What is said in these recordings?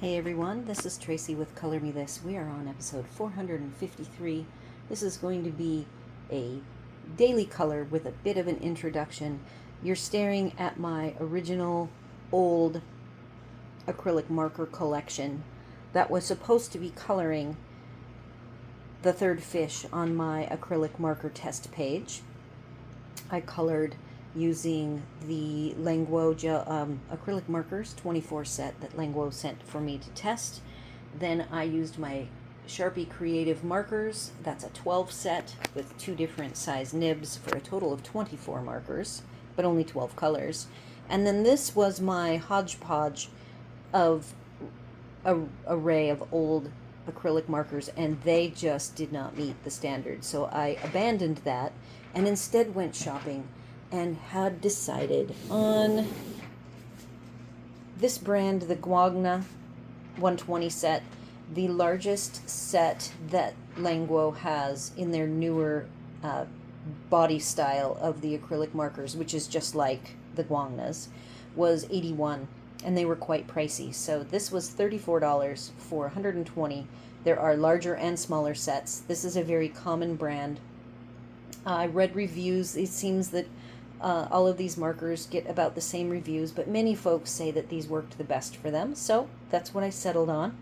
Hey everyone, this is Tracy with Color Me This. We are on episode 453. This is going to be a daily color with a bit of an introduction. You're staring at my original old acrylic marker collection that was supposed to be coloring the third fish on my acrylic marker test page. I colored using the Languo acrylic markers 24 set that Languo sent for me to test. Then I used my Sharpie Creative markers. That's a 12 set with 2 different size nibs for a total of 24 markers, but only 12 colors. And then this was my hodgepodge of an array of old acrylic markers, and they just did not meet the standard. So I abandoned that and instead went shopping and had decided on this brand, the GuangNa 120 set, the largest set that Languo has in their newer body style of the acrylic markers, which is just like the GuangNas, was $81, and they were quite pricey. So this was $34 for 120. There are larger and smaller sets. This is a very common brand. I read reviews. It seems that all of these markers get about the same reviews, but many folks say that these worked the best for them, so that's what I settled on.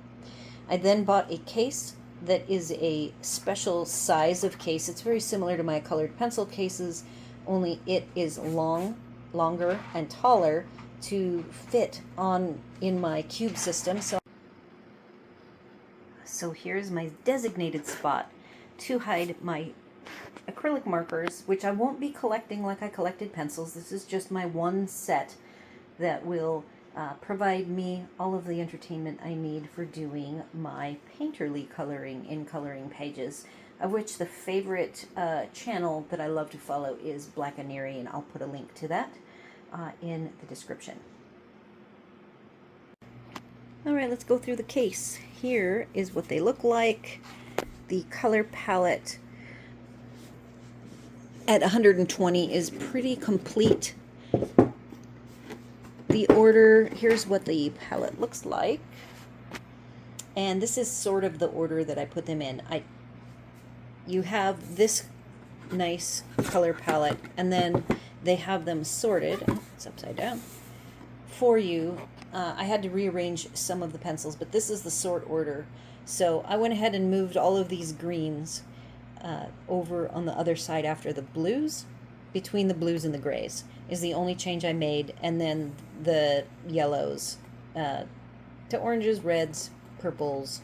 I then bought a case that is a special size of case. It's very similar to my colored pencil cases, only it is longer and taller to fit in my cube system. So here's my designated spot to hide my acrylic markers, which I won't be collecting like I collected pencils. This is just my one set that will provide me all of the entertainment I need for doing my painterly coloring in coloring pages, of which the favorite channel that I love to follow is Black Canary, and I'll put a link to that in the description. Alright, let's go through the case. Here is what they look like. The color palette at 120 is pretty complete. The order, here's what the palette looks like. And this is sort of the order that I put them in. You have this nice color palette, and then they have them sorted. Oh, it's upside down. For you. I had to rearrange some of the pencils, but this is the sort order. So I went ahead and moved all of these greens over on the other side after the blues. Between the blues and the grays is the only change I made, and then the yellows to oranges, reds, purples,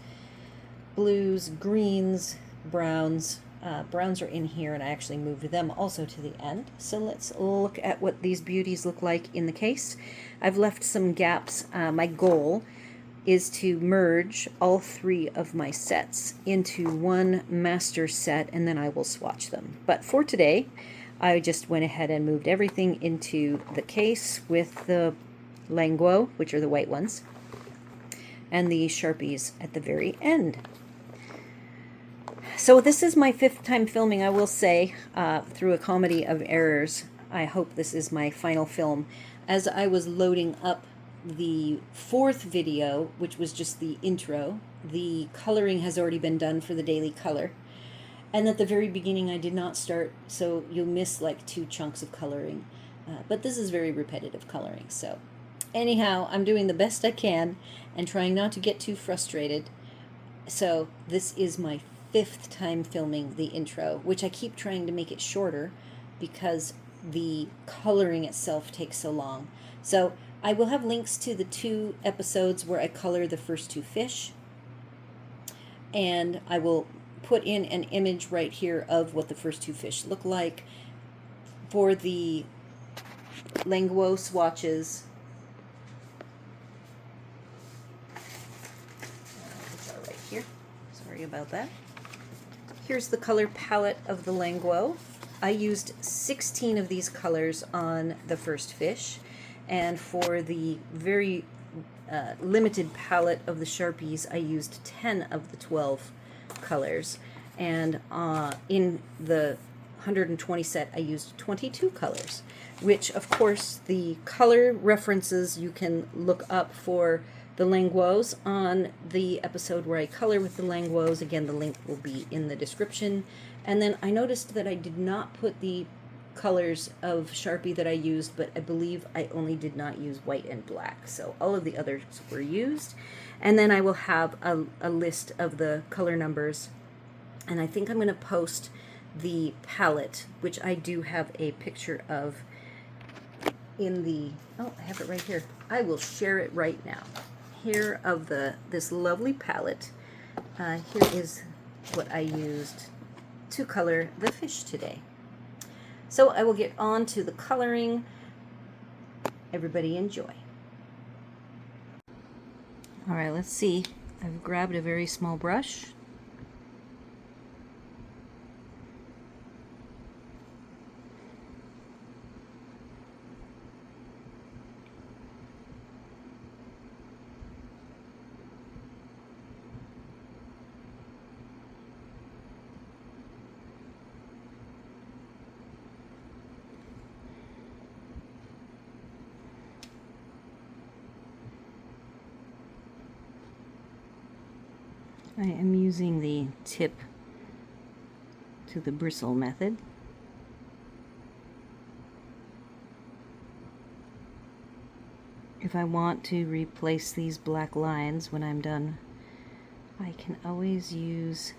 blues, greens, browns. Browns are in here, and I actually moved them also to the end. So let's look at what these beauties look like in the case. I've left some gaps. My goal is to merge all 3 of my sets into one master set, and then I will swatch them. But for today, I just went ahead and moved everything into the case with the Languo, which are the white ones, and the Sharpies at the very end. So this is my 5th time filming, I will say, through a comedy of errors. I hope this is my final film. As I was loading up the 4th video, which was just the intro, the coloring has already been done for the daily color. And at the very beginning I did not start, so you'll miss like 2 chunks of coloring. But this is very repetitive coloring. So anyhow, I'm doing the best I can and trying not to get too frustrated. So this is my 5th time filming the intro, which I keep trying to make it shorter because the coloring itself takes so long. So I will have links to the 2 episodes where I color the first 2 fish, and I will put in an image right here of what the first 2 fish look like. For the Languo swatches, which are right here, sorry about that. Here's the color palette of the Languo. I used 16 of these colors on the first fish, and for the very limited palette of the Sharpies, I used 10 of the 12 colors, and in the 120 set I used 22 colors, which of course the color references you can look up for the Languos on the episode where I color with the Languos. Again, the link will be in the description. And then I noticed that I did not put the colors of Sharpie that I used, but I believe I only did not use white and black. So all of the others were used. And then I will have a list of the color numbers. And I think I'm going to post the palette, which I do have a picture of in the, oh, I have it right here. I will share it right now. Here of this lovely palette. Here is what I used to color the fish today. So I will get on to the coloring. Everybody enjoy. All right, let's see. I've grabbed a very small brush. I am using the tip to the bristle method. If I want to replace these black lines when I'm done, I can always use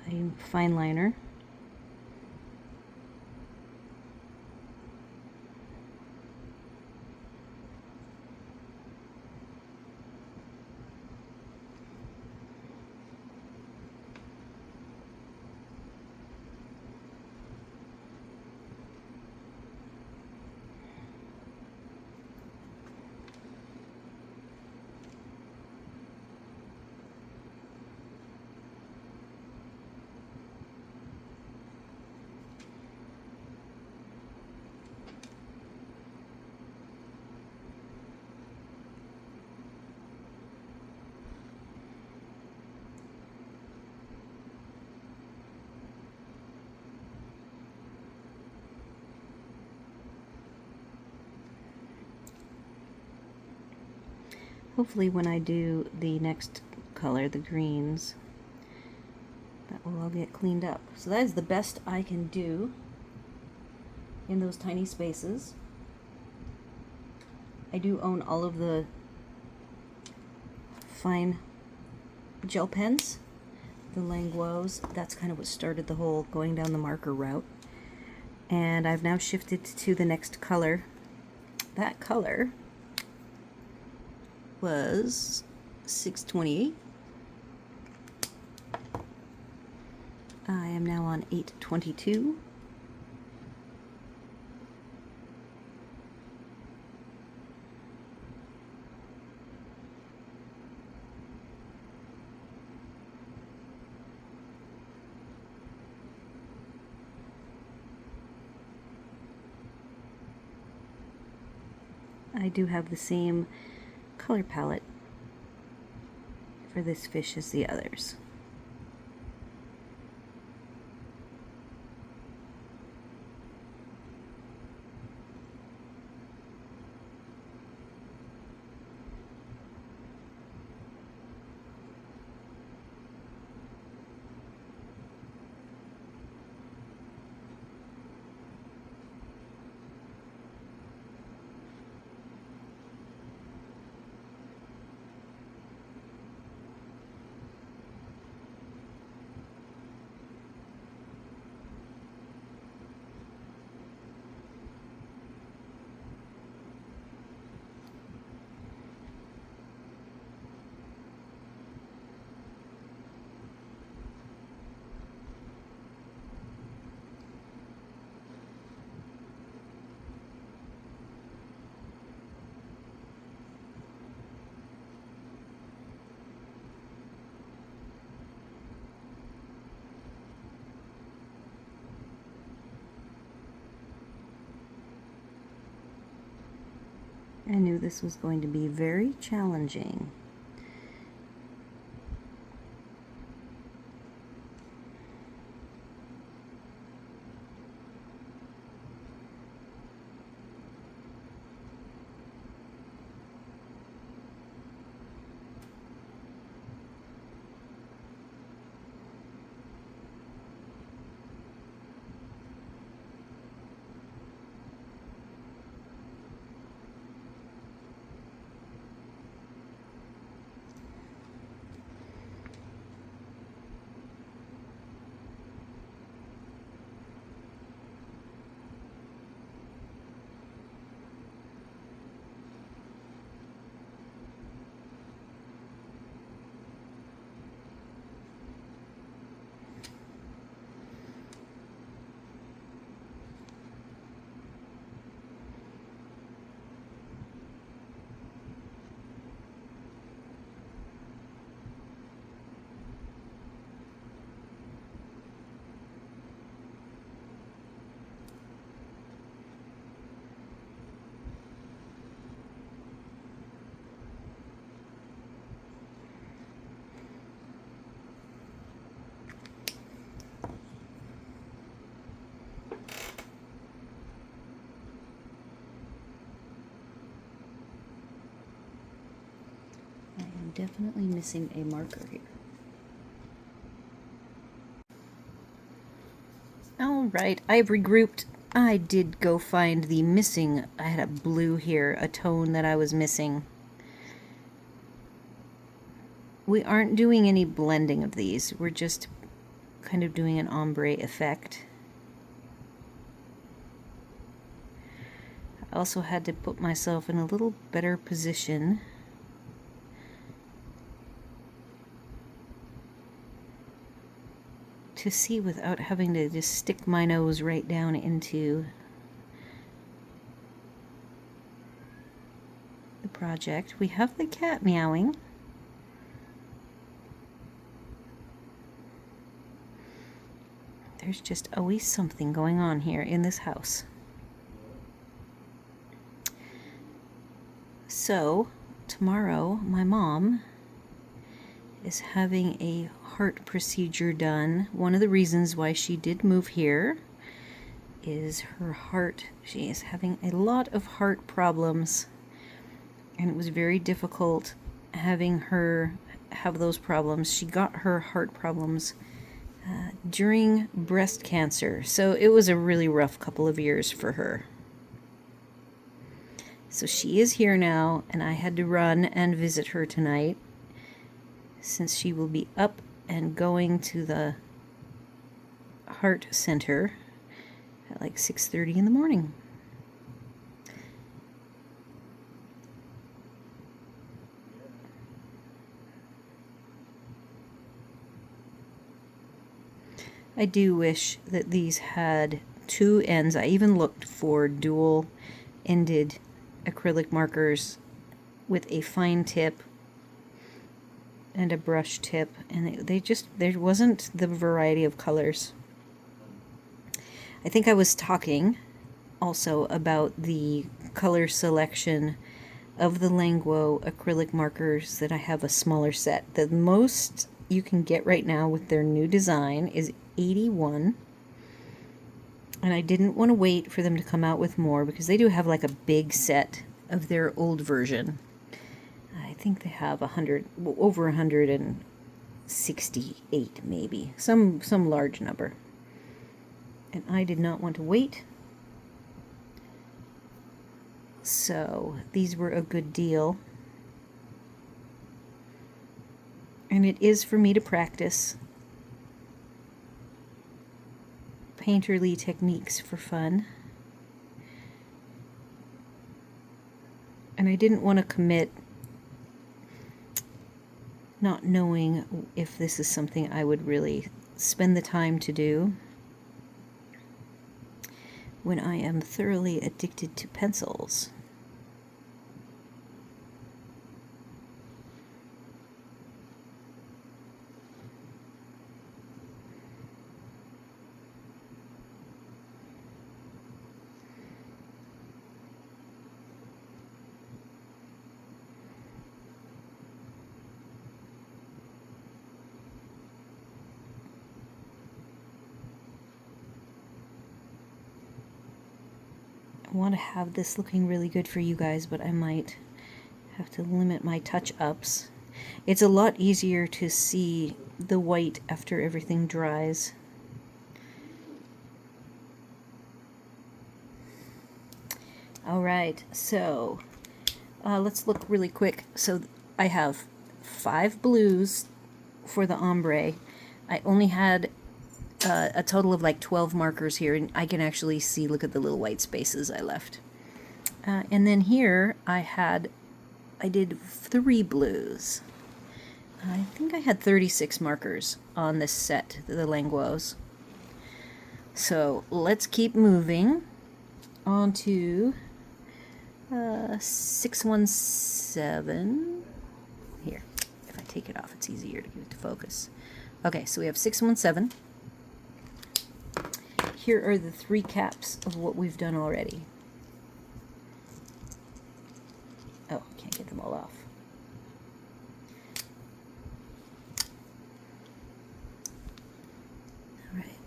a fine liner. Hopefully when I do the next color, the greens, that will all get cleaned up. So that is the best I can do in those tiny spaces. I do own all of the fine gel pens, the Languos. That's kind of what started the whole going down the marker route. And I've now shifted to the next color. That color was 628. I am now on 822. I do have the same color palette for this fish as the others. I knew this was going to be very challenging. definitely missing a marker here. All right, I've regrouped. I did go find the missing. I had a blue here, a tone that I was missing. We aren't doing any blending of these. We're just kind of doing an ombre effect. I also had to put myself in a little better position to see without having to just stick my nose right down into the project. We have the cat meowing. There's just always something going on here in this house. So, tomorrow my mom is having a heart procedure done. One of the reasons why she did move here is her heart. She is having a lot of heart problems, and it was very difficult having her have those problems. She got her heart problems during breast cancer, so it was a really rough couple of years for her. So she is here now, and I had to run and visit her tonight since she will be up and going to the heart center at like 6:30 in the morning. I do wish that these had two ends. I even looked for dual-ended acrylic markers with a fine tip and a brush tip, and there wasn't the variety of colors. I think I was talking also about the color selection of the Languo acrylic markers, that I have a smaller set. The most you can get right now with their new design is 81, and I didn't want to wait for them to come out with more because they do have like a big set of their old version. I think they have over 168 maybe, some large number, and I did not want to wait, so these were a good deal. And it is for me to practice painterly techniques for fun. And I didn't want to commit not knowing if this is something I would really spend the time to do when I am thoroughly addicted to pencils. I want to have this looking really good for you guys, but I might have to limit my touch-ups. It's a lot easier to see the white after everything dries. All right, so let's look really quick. So I have 5 blues for the ombre. I only had a total of like 12 markers here, and I can actually see, look at the little white spaces I left. And then here I did 3 blues. I think I had 36 markers on this set, the Languos. So let's keep moving on to 617. Here, if I take it off, it's easier to get it to focus. Okay, so we have 617. Here are the 3 caps of what we've done already. Oh, can't get them all off. All right.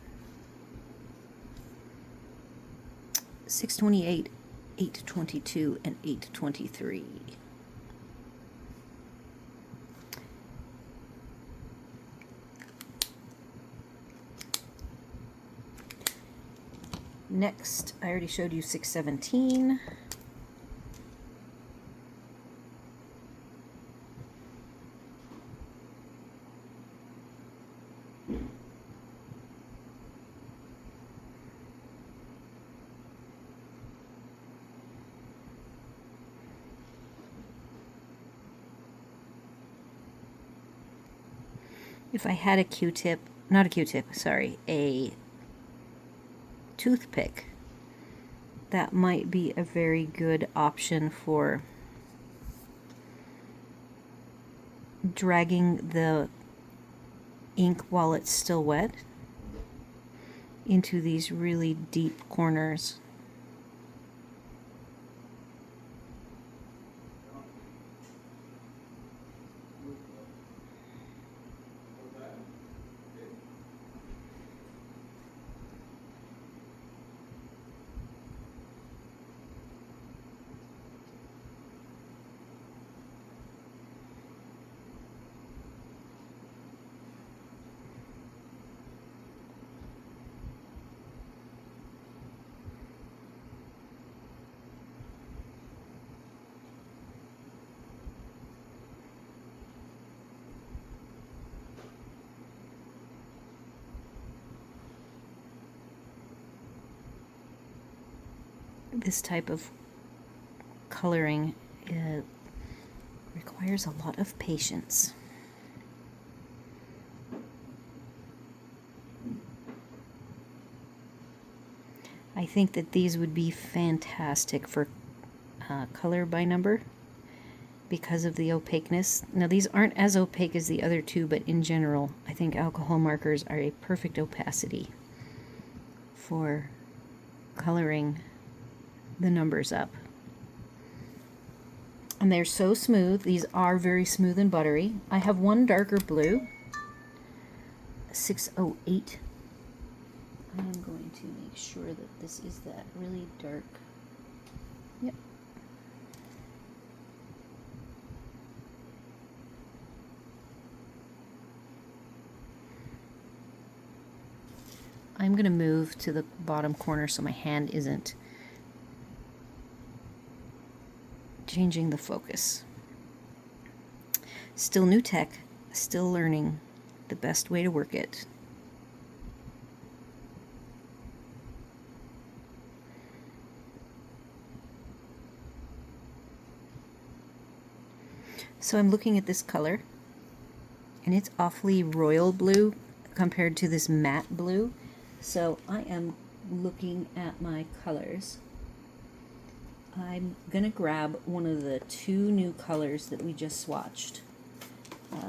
628, 822, and 823. Next, I already showed you 617. If I had a Q-tip, not a Q-tip, sorry, a toothpick, that might be a very good option for dragging the ink while it's still wet into these really deep corners. This type of coloring requires a lot of patience. I think that these would be fantastic for color by number because of the opaqueness. Now these aren't as opaque as the other two, but in general I think alcohol markers are a perfect opacity for coloring the numbers up. And they're so smooth. These are very smooth and buttery. I have one darker blue, 608. I am going to make sure that this is that really dark. Yep. I'm going to move to the bottom corner so my hand isn't changing the focus. Still new tech, still learning the best way to work it. So I'm looking at this color, and it's awfully royal blue compared to this matte blue. So I am looking at my colors. I'm going to grab one of the two new colors that we just swatched,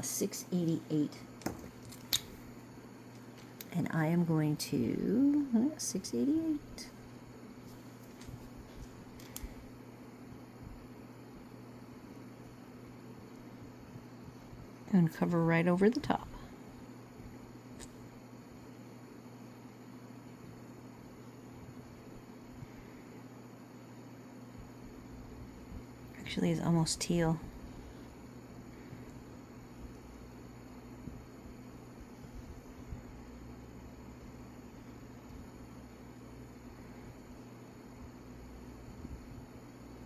688. And I am going to, 688. And cover right over the top. Actually, it's almost teal.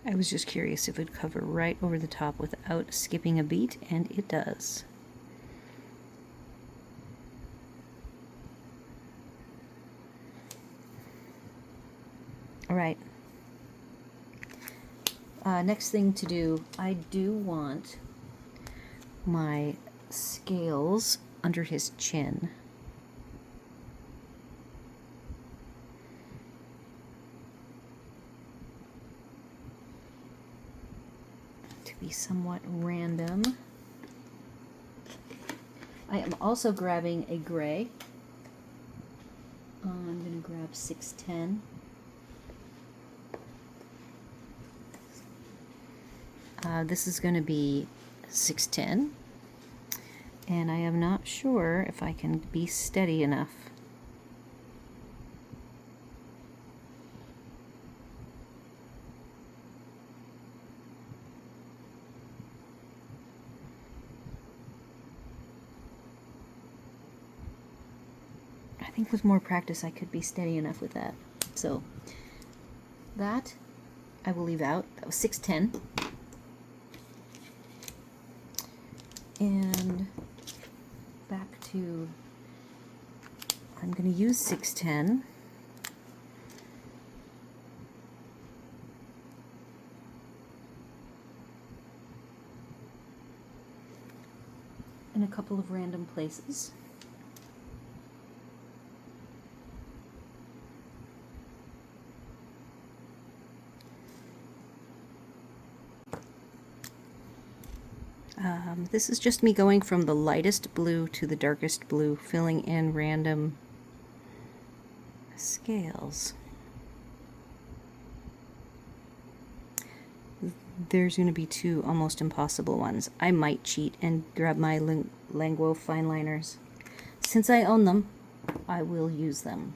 I was just curious if it would cover right over the top without skipping a beat, and it does. All right. Next thing to do, I do want my scales under his chin. To be somewhat random. I am also grabbing a gray. I'm going to grab 610. This is going to be 610, and I am not sure if I can be steady enough. I think with more practice I could be steady enough with that. So that I will leave out. That was 610. And back to, I'm going to use 610. In a couple of random places. This is just me going from the lightest blue to the darkest blue, filling in random scales. There's going to be two almost impossible ones. I might cheat and grab my Languo fine liners. Since I own them, I will use them.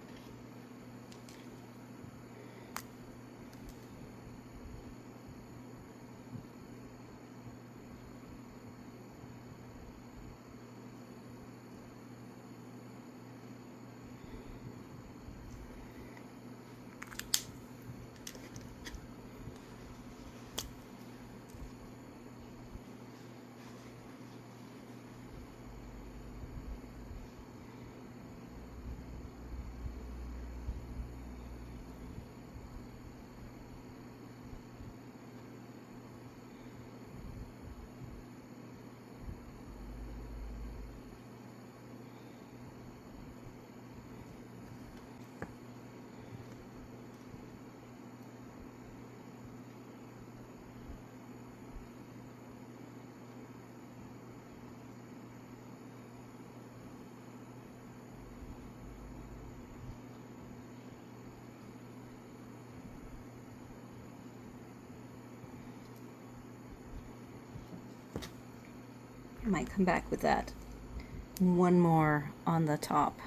I might come back with that. One more on the top.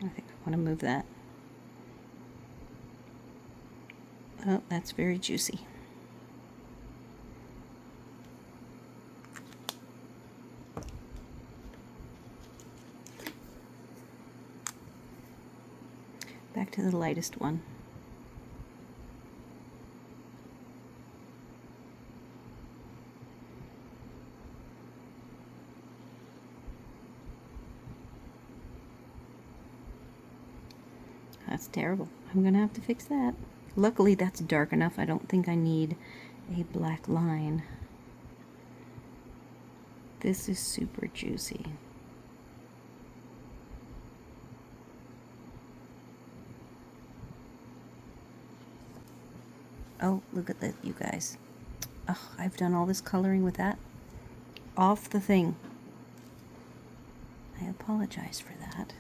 I think I want to move that. Oh, that's very juicy. Back to the lightest one. That's terrible. I'm gonna have to fix that. Luckily, that's dark enough. I don't think I need a black line. This is super juicy. Oh, look at that, you guys. Oh, I've done all this coloring with that off the thing. I apologize for that.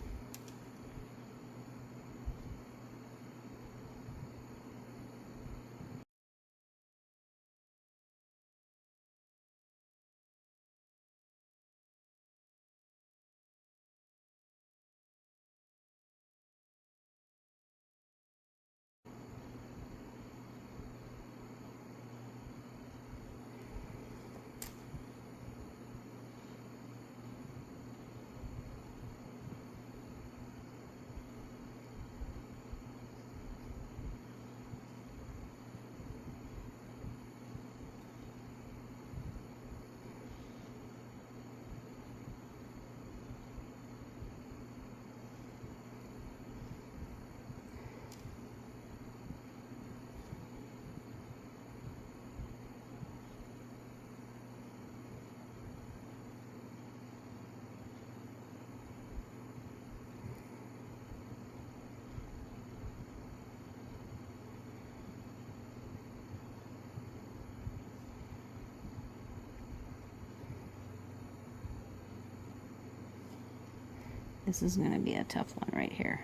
This is going to be a tough one right here.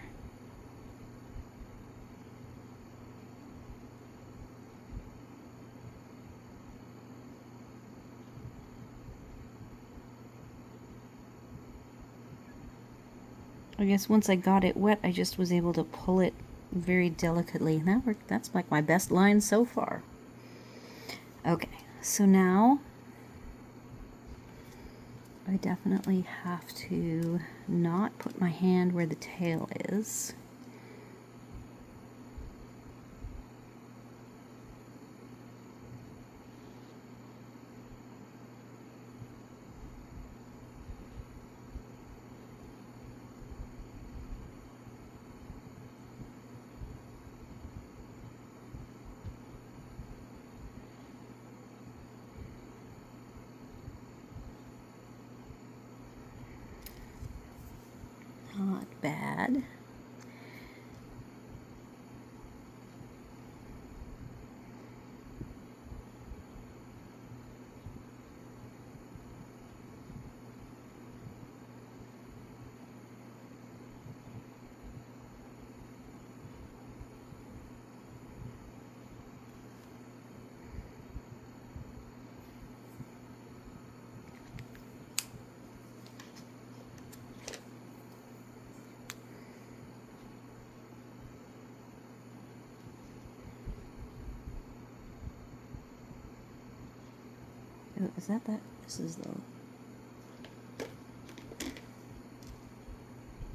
I guess once I got it wet, I just was able to pull it very delicately. That worked. That's like my best line so far. Okay, so now I definitely have to not put my hand where the tail is. Not bad. Oh, is that? This is the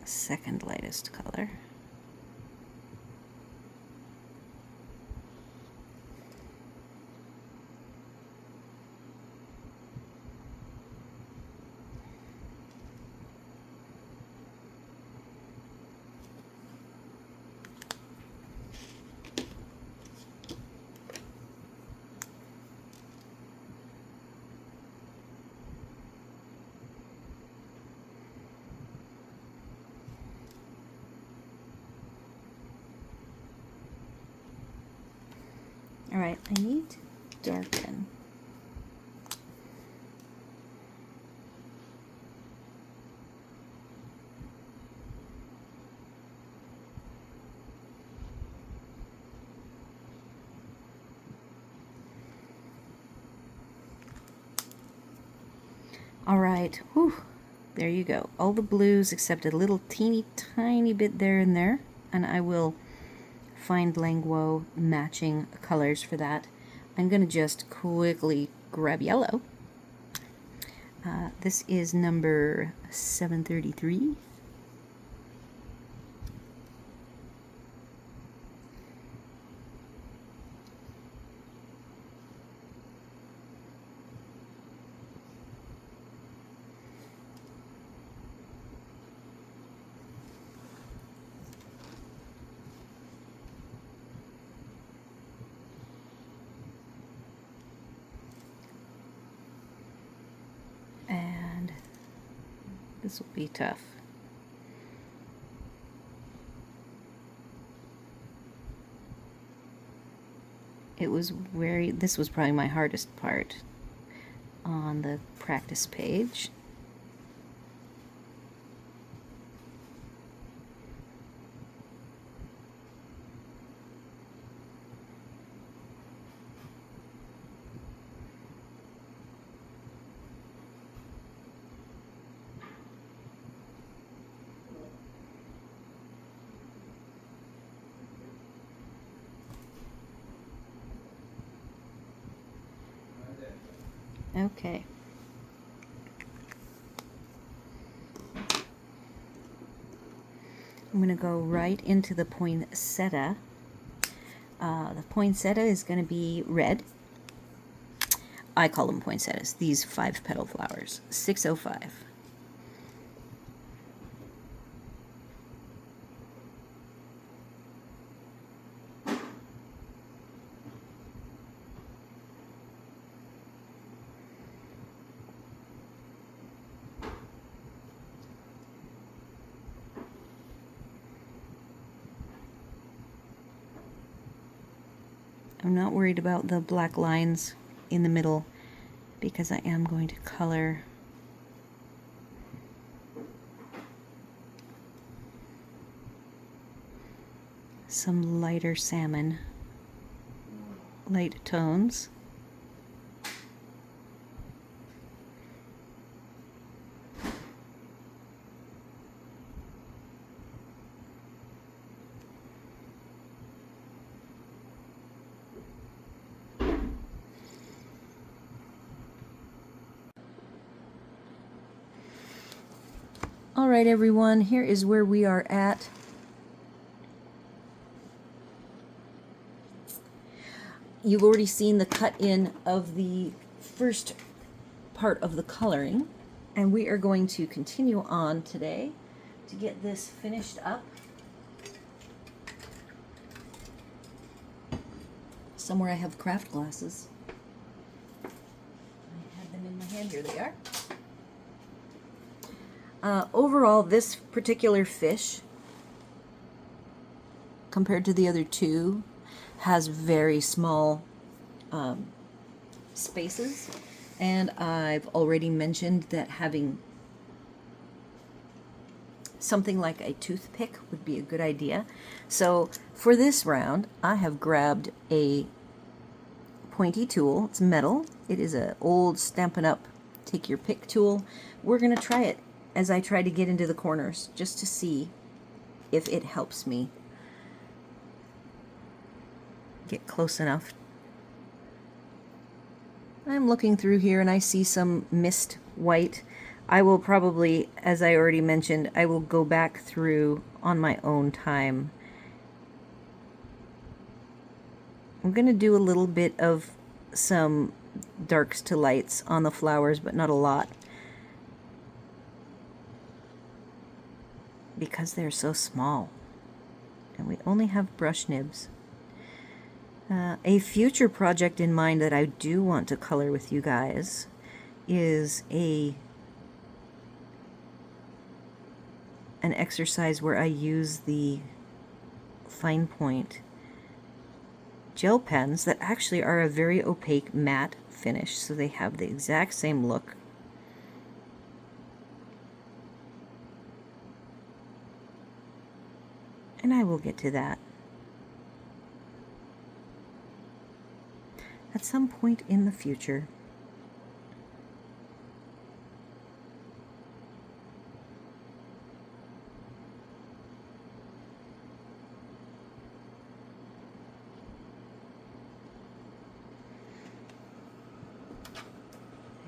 second lightest color. All right, I need to darken. All right, whew, there you go. All the blues except a little teeny tiny bit there and there, and I will find Languo matching colors for that. I'm going to just quickly grab yellow. This is number 733. And this will be tough. This was probably my hardest part on the practice page. Okay. I'm going to go right into the poinsettia. The poinsettia is going to be red. I call them poinsettias, these 5-petal flowers. 605. I'm not worried about the black lines in the middle because I am going to color some lighter salmon, light tones. All right, everyone, here is where we are at. You've already seen the cut in of the first part of the coloring, and we are going to continue on today to get this finished up. Somewhere I have craft glasses. I had them in my hand. Here they are. Overall, this particular fish, compared to the other two, has very small spaces. And I've already mentioned that having something like a toothpick would be a good idea. So for this round, I have grabbed a pointy tool. It's metal. It is an old Stampin' Up! Take your pick tool. We're going to try it as I try to get into the corners, just to see if it helps me get close enough. I'm looking through here and I see some mist white. I will probably, as I already mentioned, I will go back through on my own time. I'm going to do a little bit of some darks to lights on the flowers, but not a lot, because they're so small and we only have brush nibs. A future project in mind that I do want to color with you guys is an exercise where I use the fine point gel pens that actually are a very opaque matte finish, so they have the exact same look. And I will get to that at some point in the future.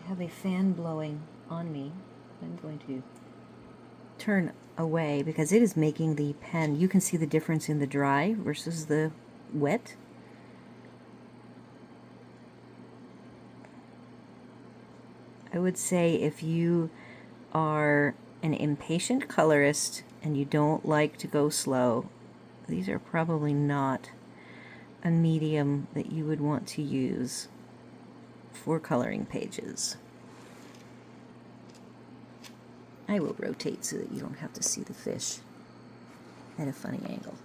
I have a fan blowing on me. I'm going to turn away because it is making the pen. You can see the difference in the dry versus the wet. I would say if you are an impatient colorist and you don't like to go slow, these are probably not a medium that you would want to use for coloring pages. I will rotate so that you don't have to see the fish at a funny angle.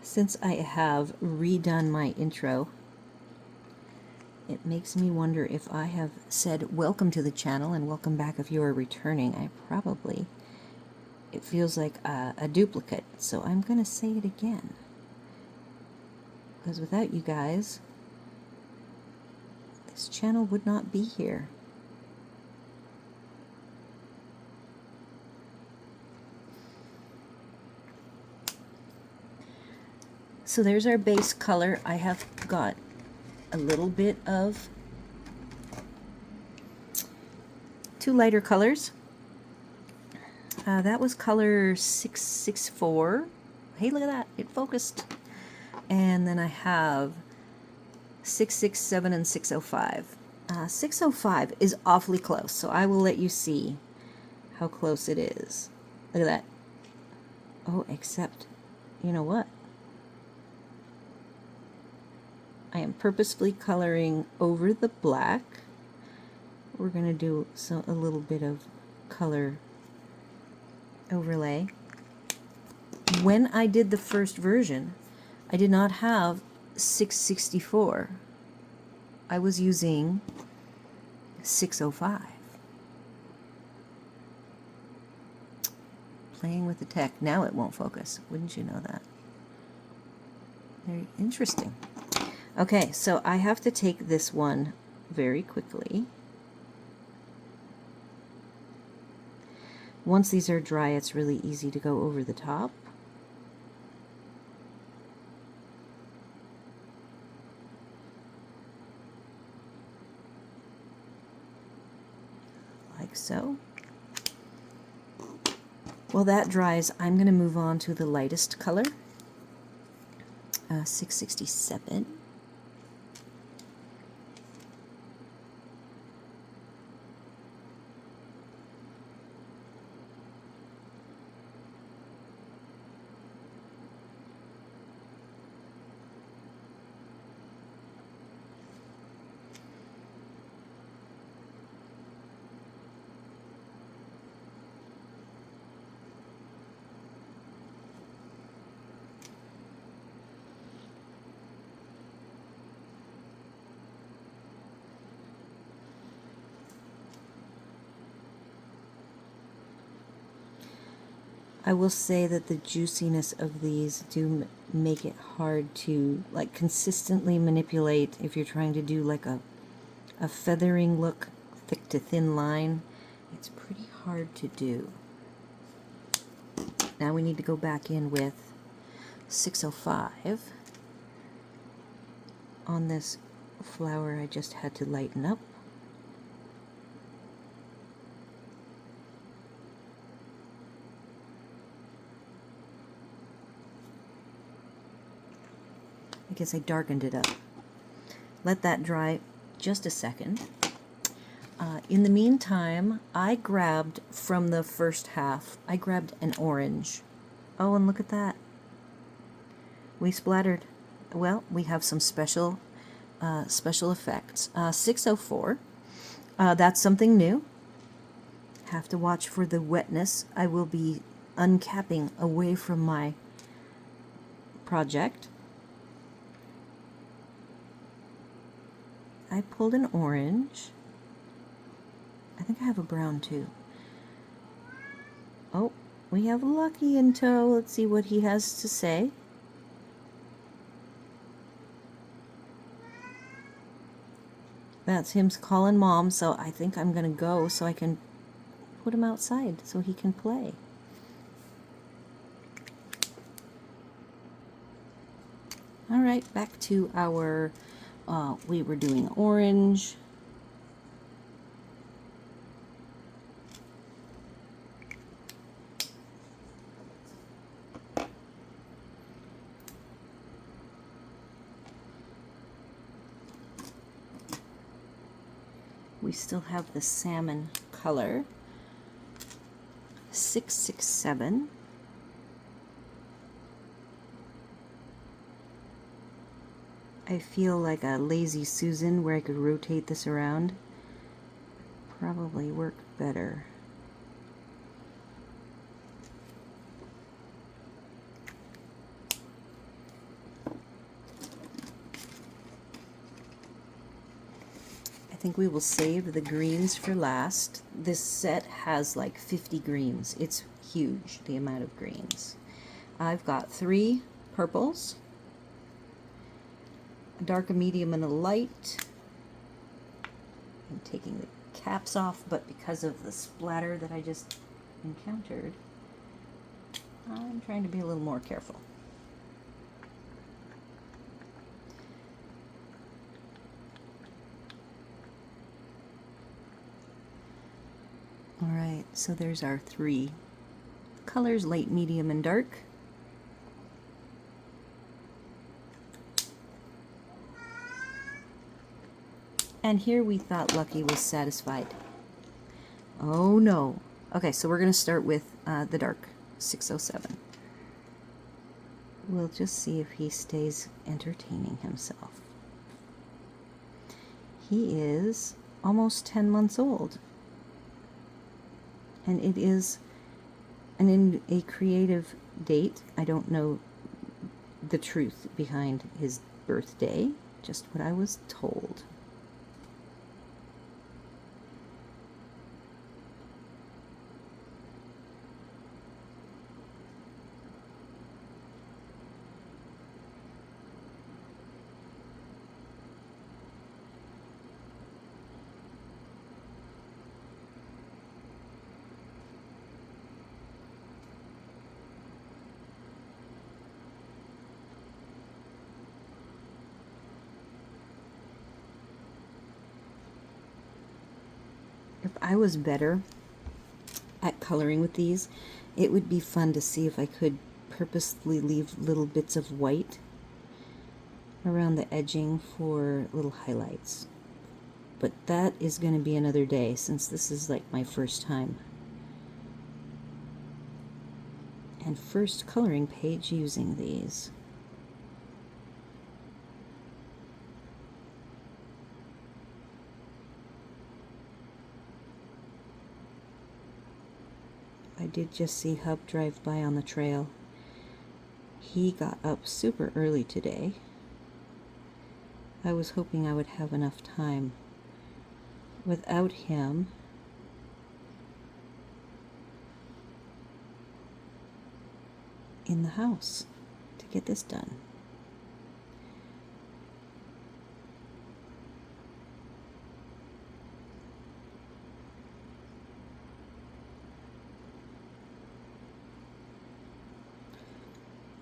Since I have redone my intro, it makes me wonder if I have said welcome to the channel and welcome back if you are returning. I probably, it feels like a duplicate, so I'm going to say it again. Because without you guys, this channel would not be here. So there's our base color. I have got a little bit of two lighter colors. That was color 664. Hey, look at that. It focused. And then I have 667 and 605. 605 is awfully close, so I will let you see how close it is. Look at that. Oh, except, you know what? I am purposefully coloring over the black. We're going to do a little bit of color overlay. When I did the first version, I did not have 664. I was using 605. Playing with the tech. Now it won't focus. Wouldn't you know that? Very interesting. Okay, so I have to take this one very quickly. Once these are dry, it's really easy to go over the top. Like so. While that dries, I'm going to move on to the lightest color, 667. I will say that the juiciness of these do make it hard to like consistently manipulate if you're trying to do like a feathering look, thick to thin line. It's pretty hard to do. Now we need to go back in with 605 on this flower I just had to lighten up. I guess I darkened it up. Let that dry just a second. In the meantime, I grabbed from the first half, I grabbed an orange. Oh, and look at that. We splattered. Well, we have some special effects. 604. That's something new. Have to watch for the wetness. I will be uncapping away from my project. I pulled an orange. I think I have a brown too. Oh, we have Lucky in tow. Let's see what he has to say. That's him calling Mom, so I think I'm going to go so I can put him outside so he can play. All right, back to our, we were doing orange. We still have the salmon color. 667. I feel like a lazy Susan where I could rotate this around. Probably work better. I think we will save the greens for last. This set has like 50 greens. It's huge, the amount of greens. I've got 3 purples, a dark, a medium, and a light. I'm taking the caps off, but because of the splatter that I just encountered, I'm trying to be a little more careful. All right, so there's our 3 colors, light, medium, and dark. And here we thought Lucky was satisfied. Oh no. Okay, so we're going to start with the dark, 607. We'll just see if he stays entertaining himself. He is almost 10 months old. And it is a creative date. I don't know the truth behind his birthday, just what I was told. If I was better at coloring with these, it would be fun to see if I could purposely leave little bits of white around the edging for little highlights. But that is going to be another day, since this is like my first time. And first coloring page using these. I did just see Hub drive by on the trail. He got up super early today. I was hoping I would have enough time without him in the house to get this done.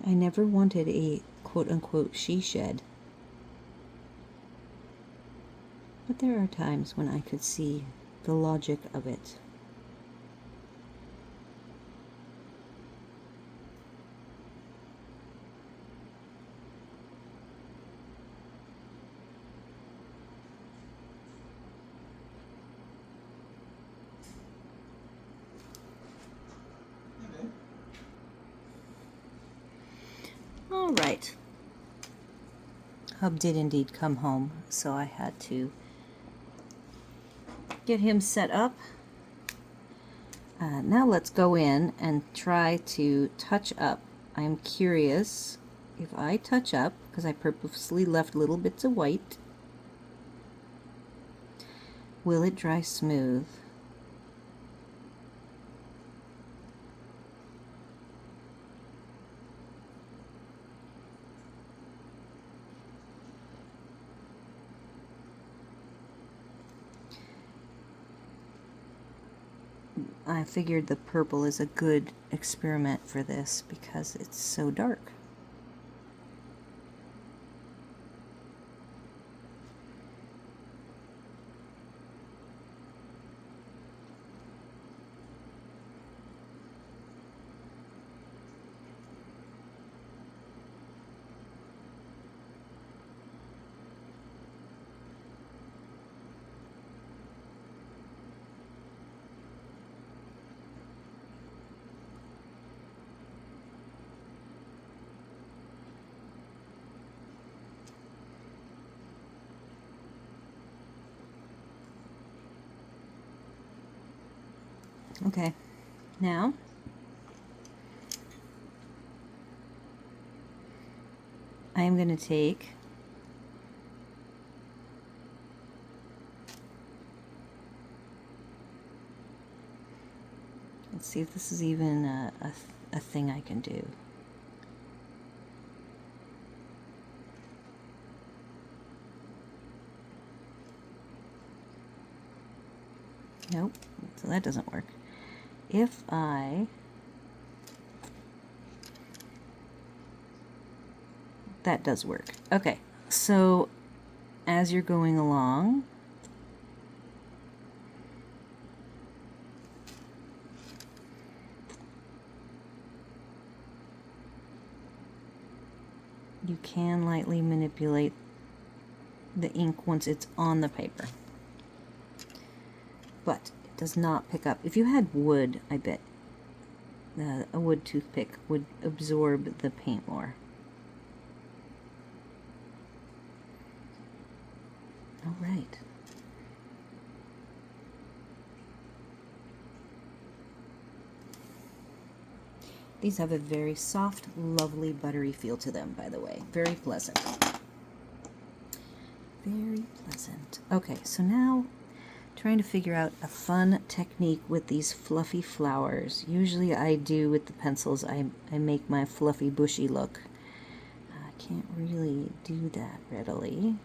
I never wanted a quote-unquote she shed, but there are times when I could see the logic of it. All right. Hub did indeed come home, so I had to get him set up. Now let's go in and try to touch up. I'm curious if I touch up, because I purposely left little bits of white, will it dry smooth? I figured the purple is a good experiment for this because it's so dark. Okay, now I'm going to take let's see if this is even a thing I can do. Nope, so that doesn't work. If that does work. Okay, so as you're going along, you can lightly manipulate the ink once it's on the paper, but it does not pick up. If you had wood, I bet a wood toothpick would absorb the paint more. All right. These have a very soft, lovely, buttery feel to them, by the way. Very pleasant. Very pleasant. Okay, so now trying to figure out a fun technique with these fluffy flowers. Usually I do with the pencils, I make my fluffy bushy look. I can't really do that readily.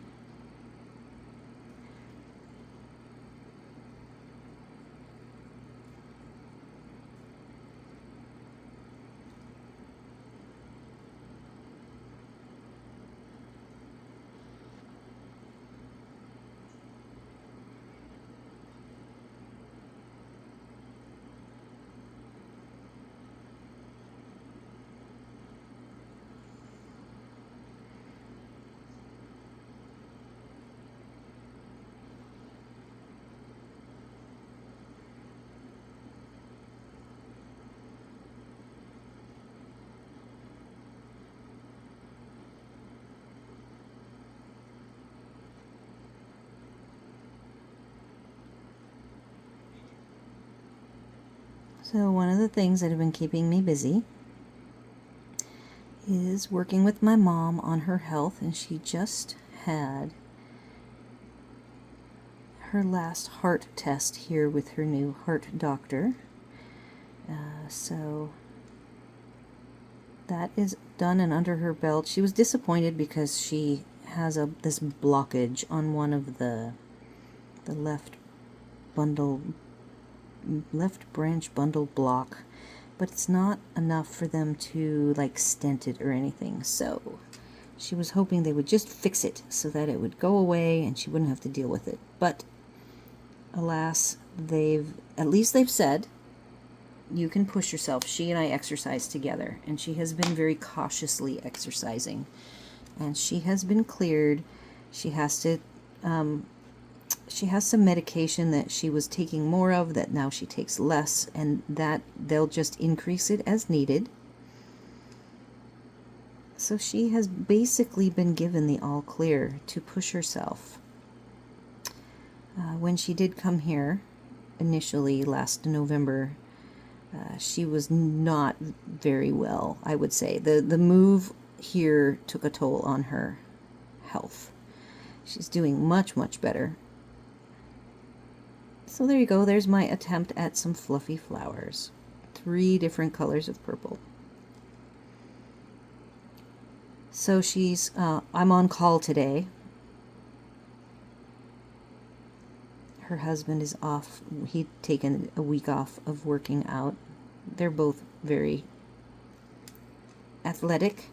So one of the things that have been keeping me busy is working with my mom on her health, and she just had her last heart test here with her new heart doctor. So that is done and under her belt. She was disappointed because she has this blockage on one of the left branch bundle block, but it's not enough for them to like stent it or anything. So she was hoping they would just fix it so that it would go away and she wouldn't have to deal with it. But alas, at least they've said you can push yourself. She and I exercise together, and she has been very cautiously exercising, and she has been cleared. She has some medication that she was taking more of that now she takes less, and that they'll just increase it as needed. So she has basically been given the all clear to push herself. When she did come here initially last November, she was not very well, I would say. The move here took a toll on her health. She's doing much, much better. So there you go. There's my attempt at some fluffy flowers. 3 different colors of purple. So I'm on call today. Her husband is off. He'd taken a week off of working out. They're both very athletic,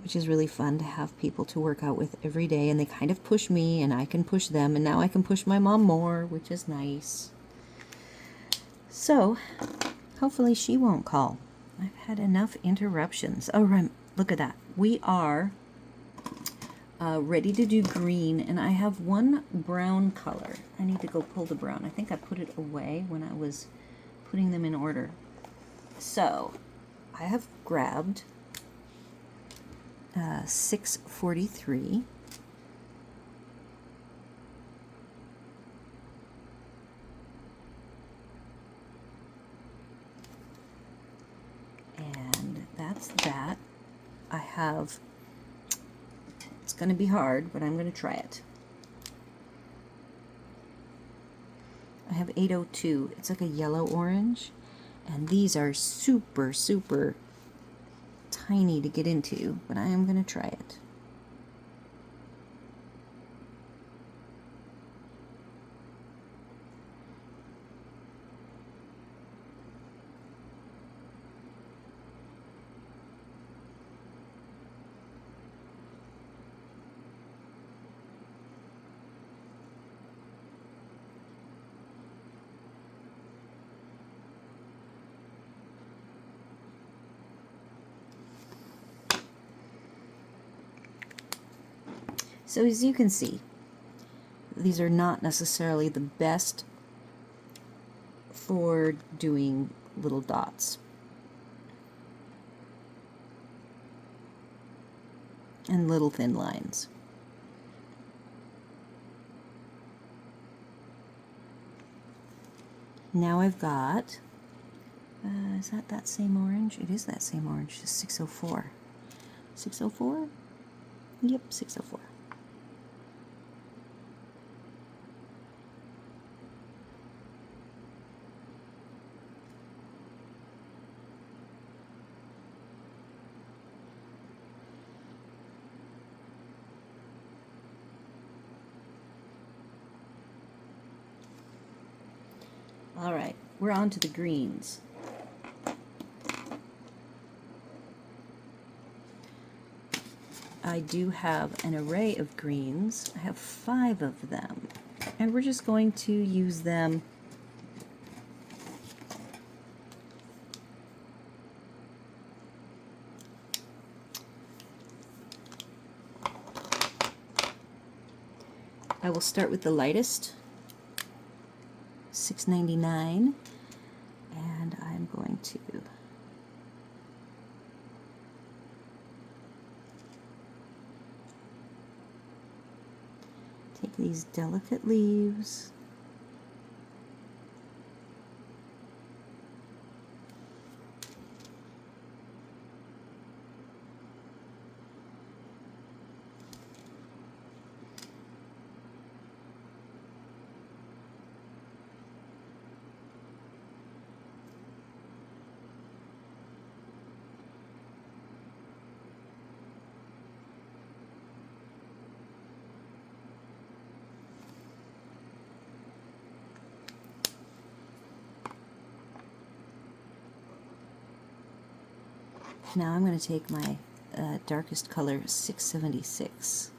which is really fun to have people to work out with every day, and they kind of push me and I can push them, and now I can push my mom more, which is nice. So hopefully she won't call. I've had enough interruptions. Oh, right, look at that. We are ready to do green, and I have one brown color. I need to go pull the brown. I think I put it away when I was putting them in order. So I have grabbed 643. And that's that. I have, it's going to be hard, but I'm going to try it. I have 802. It's like a yellow orange, and these are super, super tiny to get into, but I am going to try it. So as you can see, these are not necessarily the best for doing little dots. And little thin lines. Now I've got, is that same orange? It is that same orange, just 604. 604? Yep, 604. All right, we're on to the greens. I do have an array of greens. I have 5 of them, and we're just going to use them I will start with the lightest, 699, and I'm going to take these delicate leaves Now I'm going to take my darkest color, 676.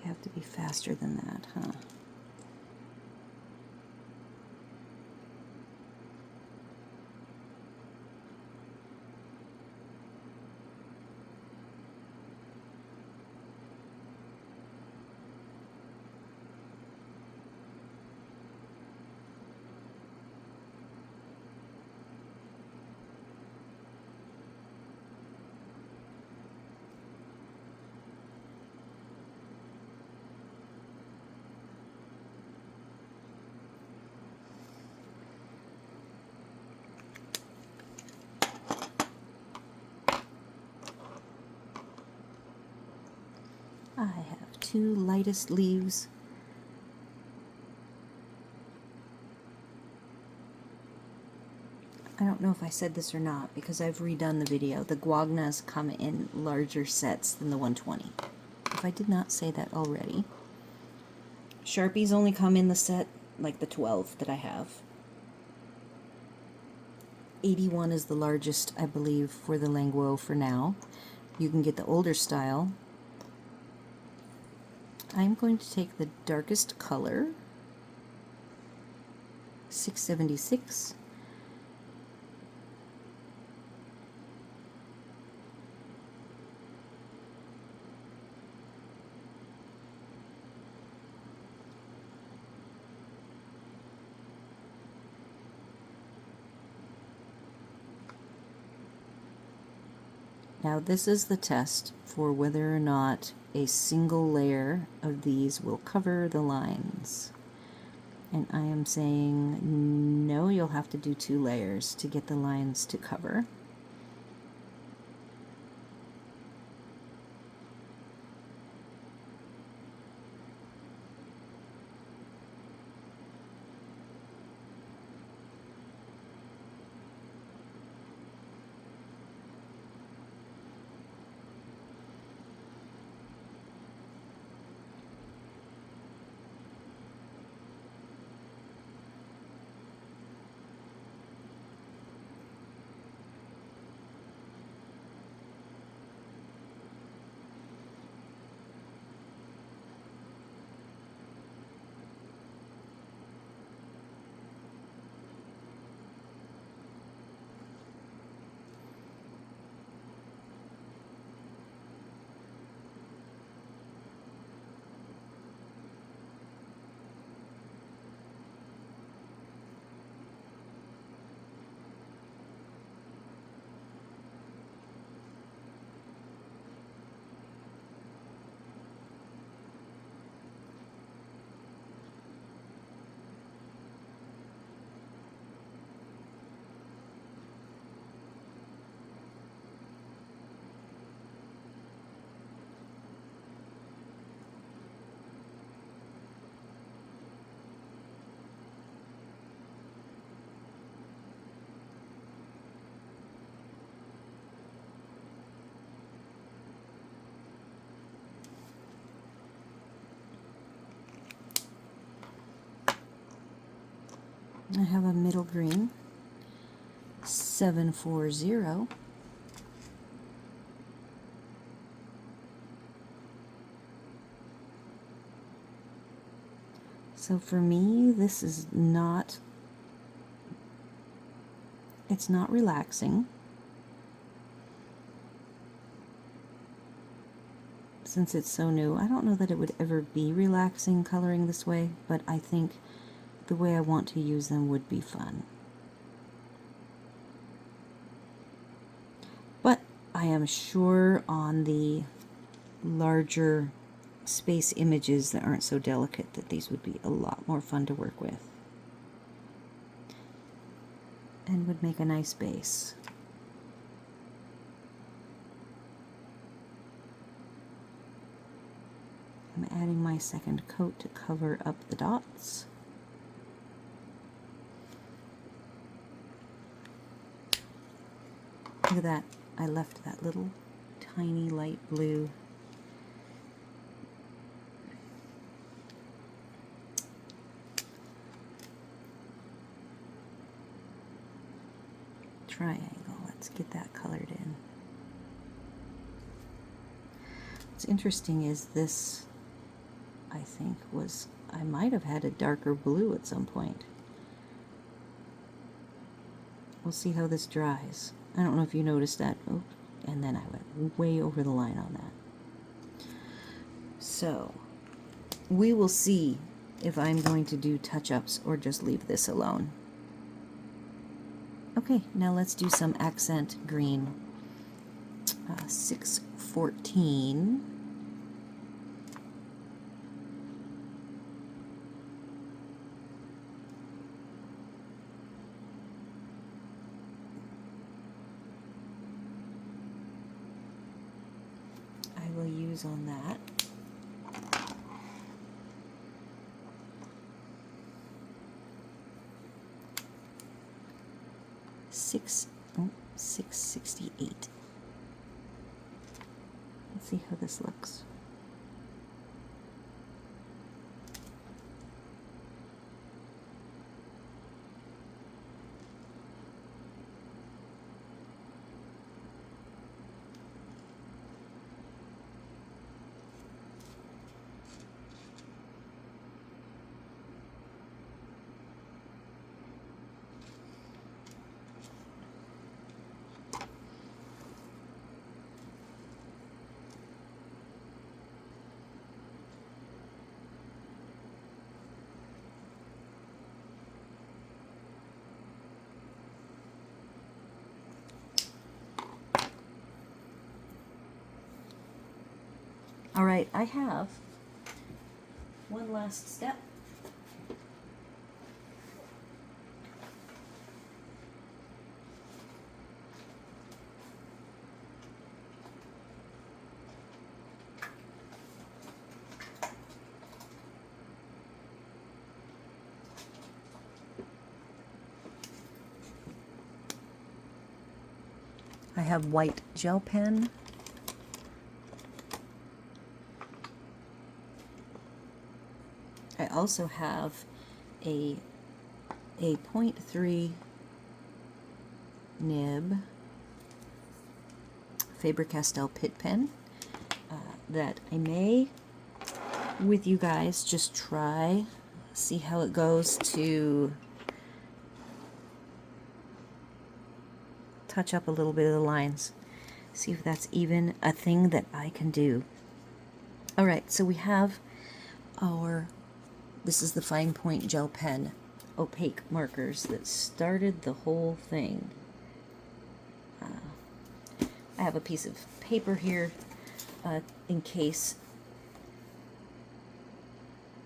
You have to be faster than that, huh? I have 2 lightest leaves. I don't know if I said this or not because I've redone the video. The GuangNas come in larger sets than the 120. If I did not say that already. Sharpies only come in the set, like the 12 that I have. 81 is the largest, I believe, for the Languo for now. You can get the older style. I'm going to take the darkest color, 676. Now this is the test for whether or not a single layer of these will cover the lines. And I am saying no, you'll have to do 2 layers to get the lines to cover. I have a middle green, 740. So for me, this is not, it's not relaxing. Since it's so new, I don't know that it would ever be relaxing coloring this way, but I think the way I want to use them would be fun. But I am sure on the larger space images that aren't so delicate that these would be a lot more fun to work with and would make a nice base. I'm adding my second coat to cover up the dots. Look at that. I left that little tiny light blue. Triangle. Let's get that colored in. What's interesting is this, I think, I might have had a darker blue at some point. We'll see how this dries. I don't know if you noticed that. Oh, and then I went way over the line on that. So, we will see if I'm going to do touch-ups or just leave this alone. Okay, now let's do some accent green. 614. I will use on that. Six 668. Let's see how this looks. All right, I have one last step. I have white gel pen. I also have a 0.3 nib Faber-Castell Pitt pen that I may, with you guys, just try, see how it goes to touch up a little bit of the lines. See if that's even a thing that I can do. All right, so we have this is the fine point gel pen opaque markers that started the whole thing. I have a piece of paper here in case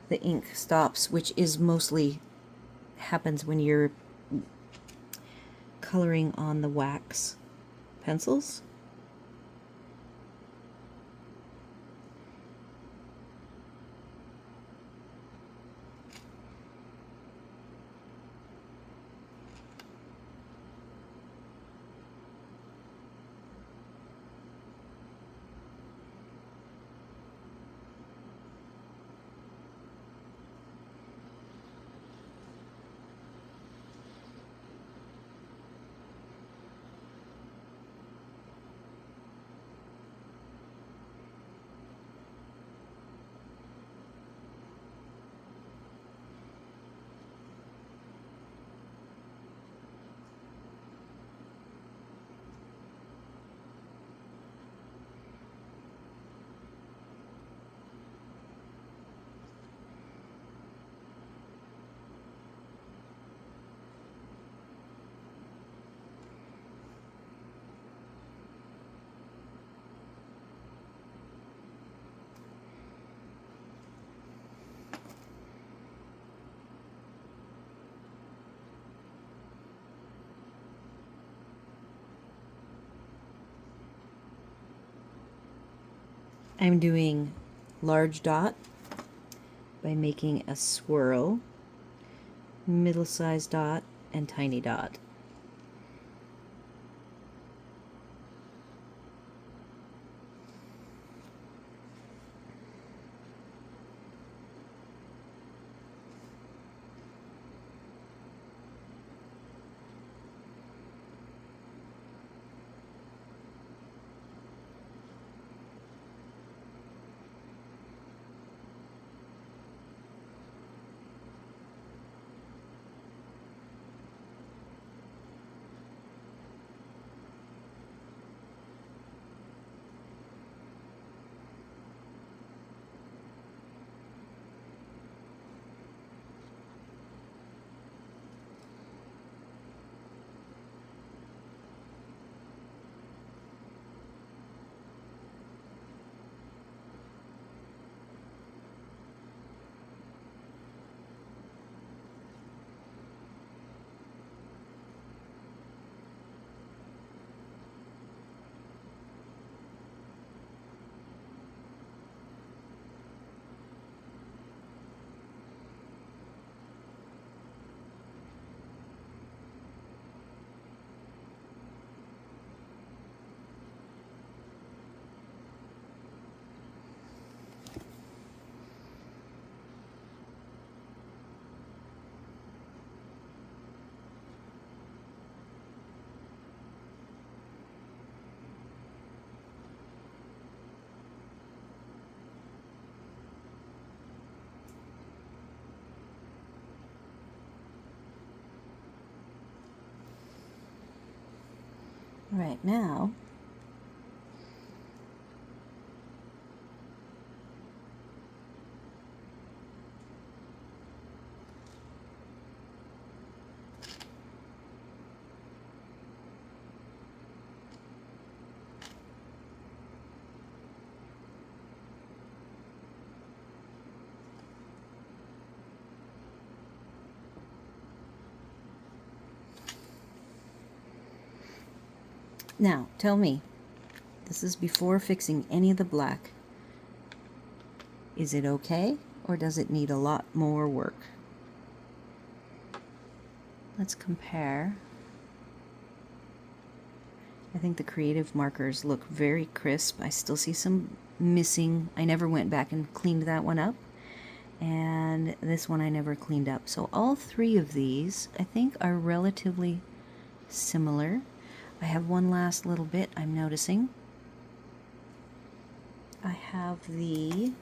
the ink stops, which is mostly happens when you're coloring on the wax pencils. I'm doing large dot by making a swirl, middle-sized dot, and tiny dot. Right now, now tell me, this is before fixing any of the black. Is it okay, or does it need a lot more work? Let's compare. I think the creative markers look very crisp. I still see some missing. I never went back and cleaned that one up. And this one I never cleaned up. So all three of these, I think, are relatively similar. I have one last little bit I'm noticing. I have the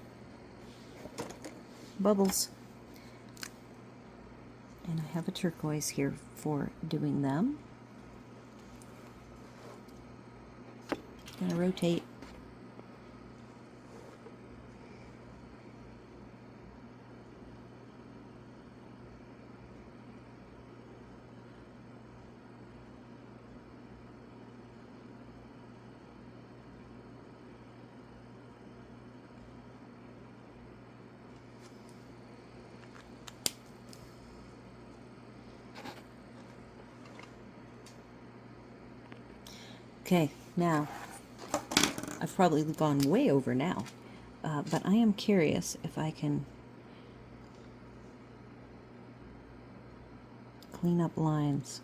bubbles. And I have a turquoise here for doing them. Gonna rotate. Okay, now, I've probably gone way over now, but I am curious if I can clean up lines.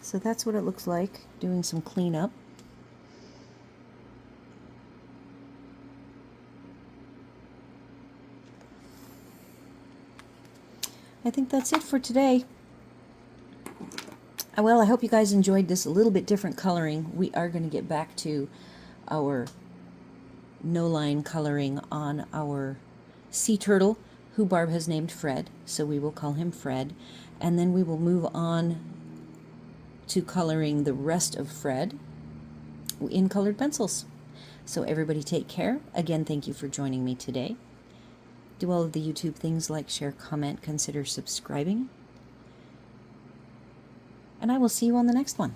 So that's what it looks like, doing some cleanup. I think that's it for today. Well, I hope you guys enjoyed this a little bit different coloring. We are going to get back to our no-line coloring on our sea turtle, who Barb has named Fred, so we will call him Fred. And then we will move on to coloring the rest of Fred in colored pencils. So everybody take care. Again, thank you for joining me today. Do all of the YouTube things like share, comment, consider subscribing. And I will see you on the next one.